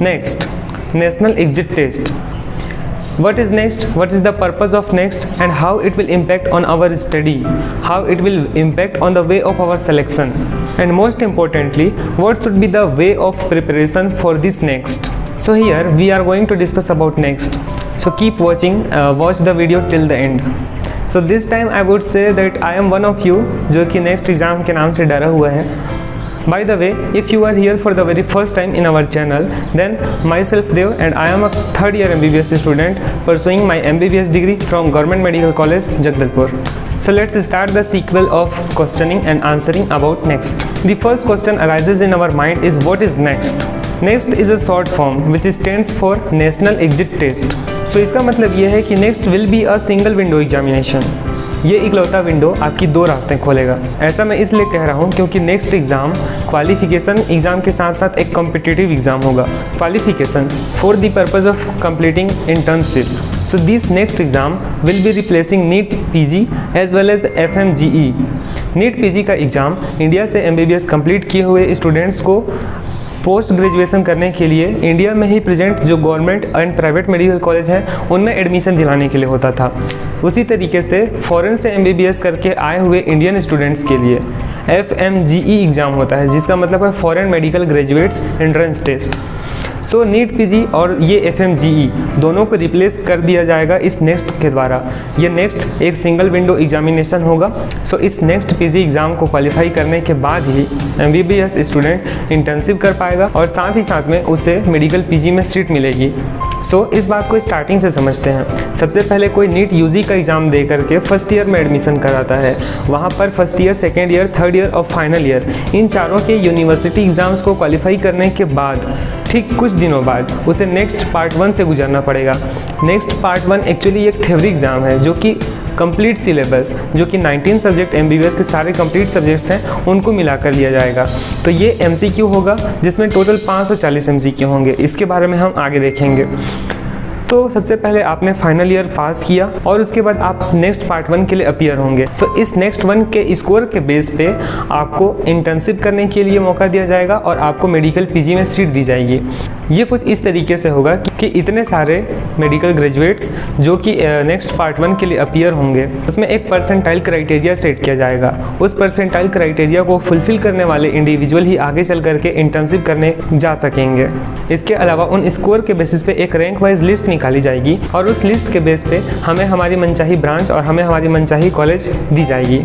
Next, national exit test. What is next? What is the purpose of next, and how it will impact on our study, how it will impact on the way of our selection, and most importantly, what should be the way of preparation for this next. So here we are going to discuss about next. So keep watching, watch the video till the end. So this time I would say that I am one of you जो कि next exam के नाम से डरा हुआ है. By the way, if you are here for the very first time in our channel, then myself Dev and I am a third year MBBS student pursuing my MBBS degree from Government Medical College, Jagdalpur. So let's start the sequel of questioning and answering about next. The first question arises in our mind is what is next? Next is a short form which stands for National Exit Test. So इसका मतलब ये है कि next will be a single window examination. ये इकलौता window आपकी दो रास्ते खोलेगा. ऐसा मैं इसलिए कह रहा हूँ क्योंकि नेक्स्ट एग्ज़ाम क्वालिफिकेशन एग्ज़ाम के साथ साथ एक कॉम्पिटिटिव एग्ज़ाम होगा. Qualification for the purpose of completing internship. So this next exam will be replacing NEET PG as well as FMGE. NEET PG का एग्ज़ाम इंडिया से MBBS कंप्लीट किए हुए students को पोस्ट ग्रेजुएशन करने के लिए India में ही प्रेजेंट जो government and private medical college हैं उनमें एडमिशन दिलाने के लिए होता था. उसी तरीके से फॉरेन से MBBS करके आए हुए इंडियन स्टूडेंट्स के लिए FMGE एग्ज़ाम होता है, जिसका मतलब है foreign medical graduates entrance test. So NEET PG और ये FMGE दोनों को रिप्लेस कर दिया जाएगा इस नेक्स्ट के द्वारा. ये नेक्स्ट एक सिंगल विंडो एग्जामिनेशन होगा. सो इस नेक्स्ट पीजी एग्ज़ाम को क्वालिफाई करने के बाद ही MBBS स्टूडेंट इंटर्नशिप कर पाएगा और साथ ही साथ में उसे मेडिकल पीजी में सीट मिलेगी. सो इस बात को स्टार्टिंग से समझते हैं. सबसे पहले कोई नीट UG का एग्ज़ाम दे करके फर्स्ट ईयर में एडमिशन कराता है. वहाँ पर first year, second year, third year और फाइनल ईयर इन चारों के यूनिवर्सिटी एग्ज़ाम्स को क्वालिफाई करने के बाद ठीक कुछ दिनों बाद उसे नेक्स्ट पार्ट 1 से गुजरना पड़ेगा. नेक्स्ट पार्ट 1 एक्चुअली एक थ्योरी एग्ज़ाम है जो कि कंप्लीट सिलेबस जो कि 19 सब्जेक्ट MBBS के सारे कंप्लीट सब्जेक्ट्स हैं उनको मिलाकर लिया जाएगा. तो ये MCQ होगा जिसमें टोटल 540 MCQ होंगे. इसके बारे में हम आगे देखेंगे. तो सबसे पहले आपने फाइनल ईयर पास किया और उसके बाद आप नेक्स्ट पार्ट 1 के लिए अपीयर होंगे. सो इस नेक्स्ट 1 के स्कोर के बेस पे आपको इंटर्नशिप करने के लिए मौका दिया जाएगा और आपको मेडिकल पीजी में सीट दी जाएगी. ये कुछ इस तरीके से होगा कि इतने सारे मेडिकल ग्रेजुएट्स जो कि नेक्स्ट पार्ट 1 के लिए अपीयर होंगे उसमें एक परसेंटाइल क्राइटेरिया सेट किया जाएगा. उस परसेंटाइल क्राइटेरिया को फुलफिल करने वाले इंडिविजुअल ही आगे चल करके इंटर्नशिप करने जा सकेंगे. इसके अलावा उन स्कोर के बेसिस पे एक रैंक वाइज लिस्ट निकाली जाएगी और उस लिस्ट के बेस पे हमें हमारी मनचाही ब्रांच और हमें हमारी मनचाही कॉलेज दी जाएगी.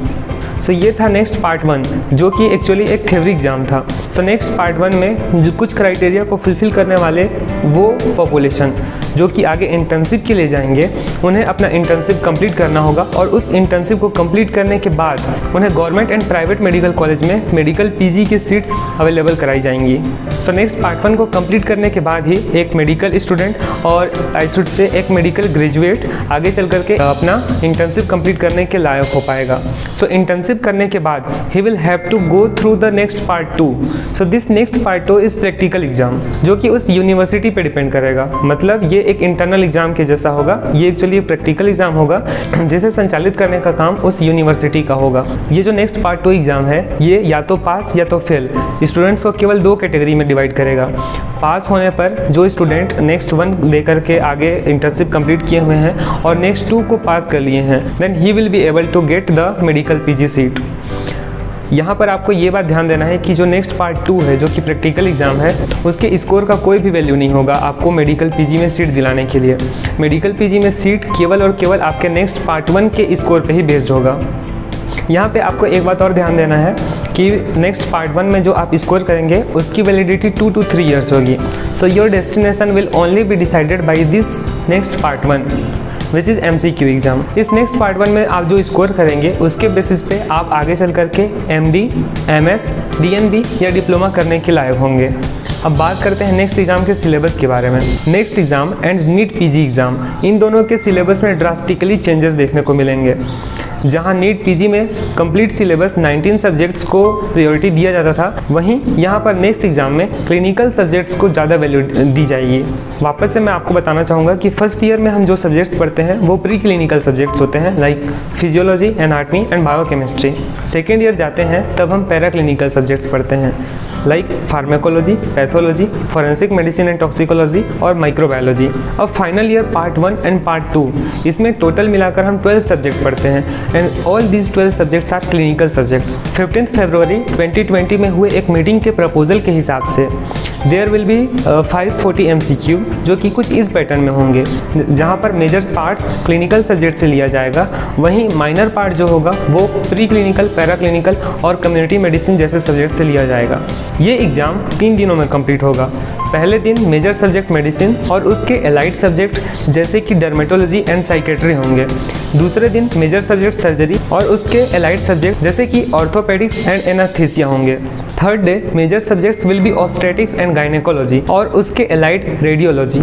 सो ये था नेक्स्ट पार्ट 1 जो कि एक्चुअली एक थ्योरी एग्जाम था. सो नेक्स्ट पार्ट 1 में जो कुछ क्राइटेरिया को फुलफिल करने वाले वो पॉपुलेशन जो कि आगे इंटर्नशिप के लिए जाएंगे उन्हें अपना इंटर्नशिप कंप्लीट करना होगा और उस इंटर्नशिप को कंप्लीट करने के बाद उन्हें government and private medical college में मेडिकल पीजी की सीट्स अवेलेबल कराई जाएंगी. सो नेक्स्ट पार्ट 1 को कंप्लीट करने के बाद ही एक मेडिकल स्टूडेंट और आई शुड से एक मेडिकल ग्रेजुएट आगे चल करके अपना इंटर्नशिप कंप्लीट करने के लायक हो पाएगा. सो इंटर्नशिप करने के बाद ही will have to go through the next part 2. So this next part 2 is practical exam जो कि उस यूनिवर्सिटी पे डिपेंड करेगा. मतलब ये एक इंटरनल एग्जाम के जैसा होगा. ये एक्चुअली प्रैक्टिकल एग्जाम होगा जिसे संचालित करने का काम उस यूनिवर्सिटी का होगा. ये जो नेक्स्ट पार्ट 2 एग्जाम है ये या तो पास या तो फेल स्टूडेंट्स को केवल 2 कैटेगरी में डिवाइड करेगा. पास होने पर जो स्टूडेंट नेक्स्ट 1 दे करके आगे इंटर्नशिप कंप्लीट किए हुए हैं और नेक्स्ट 2 को पास कर लिए हैं देन ही will be able to get the medical PG seat. यहाँ पर आपको ये बात ध्यान देना है कि जो नेक्स्ट पार्ट 2 है जो कि प्रैक्टिकल एग्जाम है उसके स्कोर का कोई भी वैल्यू नहीं होगा आपको मेडिकल पीजी में सीट दिलाने के लिए. मेडिकल पीजी में सीट केवल और केवल आपके नेक्स्ट पार्ट 1 के स्कोर पे ही बेस्ड होगा. यहाँ पे आपको एक बात और ध्यान देना है कि नेक्स्ट पार्ट 1 में जो आप स्कोर करेंगे उसकी वैलिडिटी 2 to 3 years होगी. So your destination will only be decided by this next part 1 which is MCQ exam. इस नेक्स्ट पार्ट 1 में आप जो स्कोर करेंगे उसके बेसिस पे आप आगे चल करके MD, MS, DNB या डिप्लोमा करने के लायक होंगे. अब बात करते हैं नेक्स्ट एग्जाम के सिलेबस के बारे में. Next exam and NEET PG exam इन दोनों के सिलेबस में ड्रास्टिकली चेंजेस देखने को मिलेंगे. जहां नीट पीजी में कंप्लीट सिलेबस 19 सब्जेक्ट्स को प्रायोरिटी दिया जाता था वहीं यहां पर नेक्स्ट एग्जाम में क्लिनिकल सब्जेक्ट्स को ज़्यादा वैल्यू दी जाएगी. वापस से मैं आपको बताना चाहूँगा कि फर्स्ट ईयर में हम जो सब्जेक्ट्स पढ़ते हैं वो प्री क्लिनिकल सब्जेक्ट्स होते हैं like physiology, anatomy and biochemistry. Second year जाते हैं तब हम पैरा क्लिनिकल सब्जेक्ट्स पढ़ते हैं. Like pharmacology, pathology, forensic medicine and toxicology और माइक्रोबायोलॉजी। अब final year part 1 and part 2, इसमें टोटल मिलाकर हम 12 सब्जेक्ट पढ़ते हैं and all these 12 subjects are clinical subjects. 15 फरवरी 2020 में हुए एक मीटिंग के प्रपोजल के हिसाब से देयर विल बी 540 MCQ जो कि कुछ इस पैटर्न में होंगे, जहाँ पर मेजर पार्ट्स क्लिनिकल सब्जेक्ट से लिया जाएगा, वहीं माइनर पार्ट जो होगा वो प्री क्लिनिकल, पैरा क्लिनिकल और कम्युनिटी मेडिसिन जैसे सब्जेक्ट से लिया जाएगा। ये एग्ज़ाम 3 दिनों में कंप्लीट होगा। पहले दिन मेजर सब्जेक्ट मेडिसिन और उसके एलाइड सब्जेक्ट जैसे कि डर्मेटोलॉजी एंड साइकेट्री होंगे। दूसरे दिन मेजर सब्जेक्ट सर्जरी और उसके एलाइड सब्जेक्ट जैसे कि ऑर्थोपेडिक्स एंड एनास्थीसिया होंगे। Third day major subjects will be obstetrics and gynaecology और उसके allied radiology.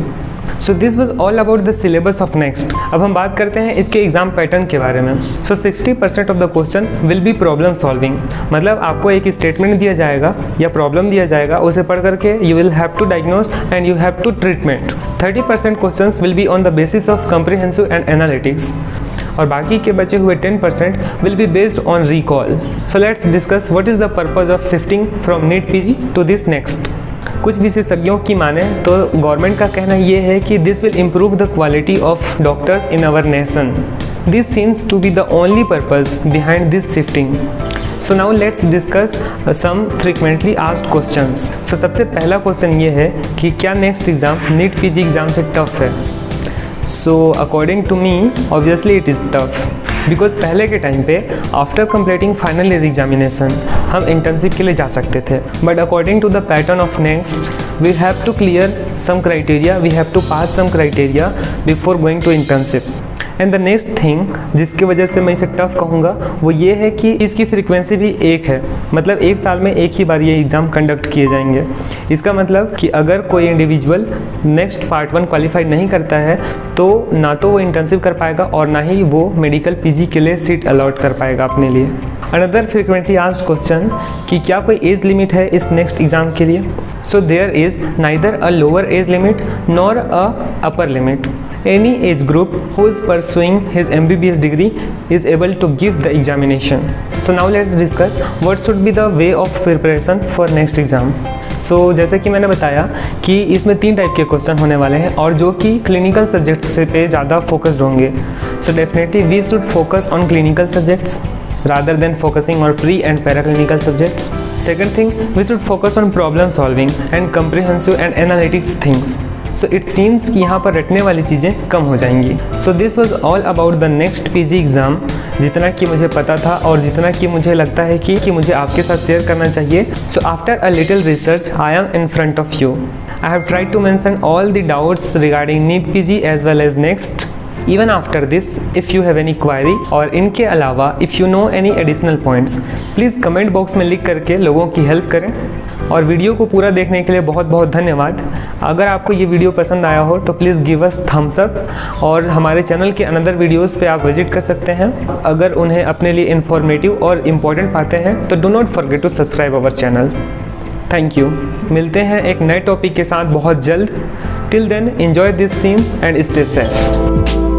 So this was all about the syllabus of next. अब हम बात करते हैं इसके एग्जाम पैटर्न के बारे में। सो 60% of the question will be problem solving, मतलब आपको एक स्टेटमेंट दिया जाएगा या प्रॉब्लम दिया जाएगा, उसे पढ़ करके you will have to diagnose and you have to treatment. 30% questions will be on the basis of comprehensive and analytics और बाकी के बचे हुए 10% will be based on recall. So let's discuss what is the purpose of shifting from NEET PG to this next. कुछ विशेषज्ञों की माने तो गवर्नमेंट का कहना ये है कि this will improve the quality of doctors in our nation. This seems to be the only purpose behind this shifting. So now let's discuss some frequently asked questions. So सबसे पहला क्वेश्चन ये है कि क्या next exam NEET PG exam से tough है? So according to me obviously it is tough, because पहले के टाइम पे after completing final year examination हम इंटर्नशिप के लिए जा सकते थे, but according to the pattern of next we have to clear some criteria, we have to pass some criteria before going to internship. And the next thing जिसकी वजह से मैं इसे टफ कहूँगा वो ये है कि इसकी फ्रीक्वेंसी भी एक है, मतलब एक साल में एक ही बार ये एग्ज़ाम कंडक्ट किए जाएंगे। इसका मतलब कि अगर कोई इंडिविजुअल नेक्स्ट पार्ट 1 क्वालिफाई नहीं करता है तो ना तो वो इंटर्नशिप कर पाएगा और ना ही वो मेडिकल पीजी के लिए सीट अलॉट कर पाएगा अपने लिए। अनदर फ्रीक्वेंटली आस्क्ड क्वेश्चन कि क्या कोई एज लिमिट है इस नेक्स्ट एग्ज़ाम के लिए? So there is neither a lower age limit nor a upper limit. Any age group who is pursuing his MBBS degree is able to give the examination. So now let's discuss what should be the way of preparation for next exam. So जैसे कि मैंने बताया कि इसमें 3 type के question होने वाले हैं और जो कि क्लिनिकल सब्जेक्ट से पे ज़्यादा फोकस्ड होंगे। So definitely we should focus on clinical subjects rather than focusing on pre and paraclinical subjects. Second thing, we should focus on problem solving and comprehensive and analytics things. So it seems कि यहाँ पर रटने वाली चीज़ें कम हो जाएंगी। सो this was all about the next PG exam, जितना कि मुझे पता था और जितना कि मुझे लगता है कि मुझे आपके साथ शेयर करना चाहिए। So after a little research I am in front of you. I have tried to mention all the doubts regarding NEET PG as well as next. Even after this, if you have any query और इनके अलावा if you know any additional points, please comment box में लिख करके लोगों की help करें। और वीडियो को पूरा देखने के लिए बहुत बहुत धन्यवाद। अगर आपको ये वीडियो पसंद आया हो तो please give us thumbs up और हमारे चैनल के अनदर वीडियोस पे आप विजिट कर सकते हैं अगर उन्हें अपने लिए इन्फॉर्मेटिव और इम्पोर्टेंट पाते हैं तो do not forget to subscribe our channel. Thank you. मिलते हैं एक नए टॉपिक के साथ बहुत जल्द। Till then enjoy this scene and stay safe.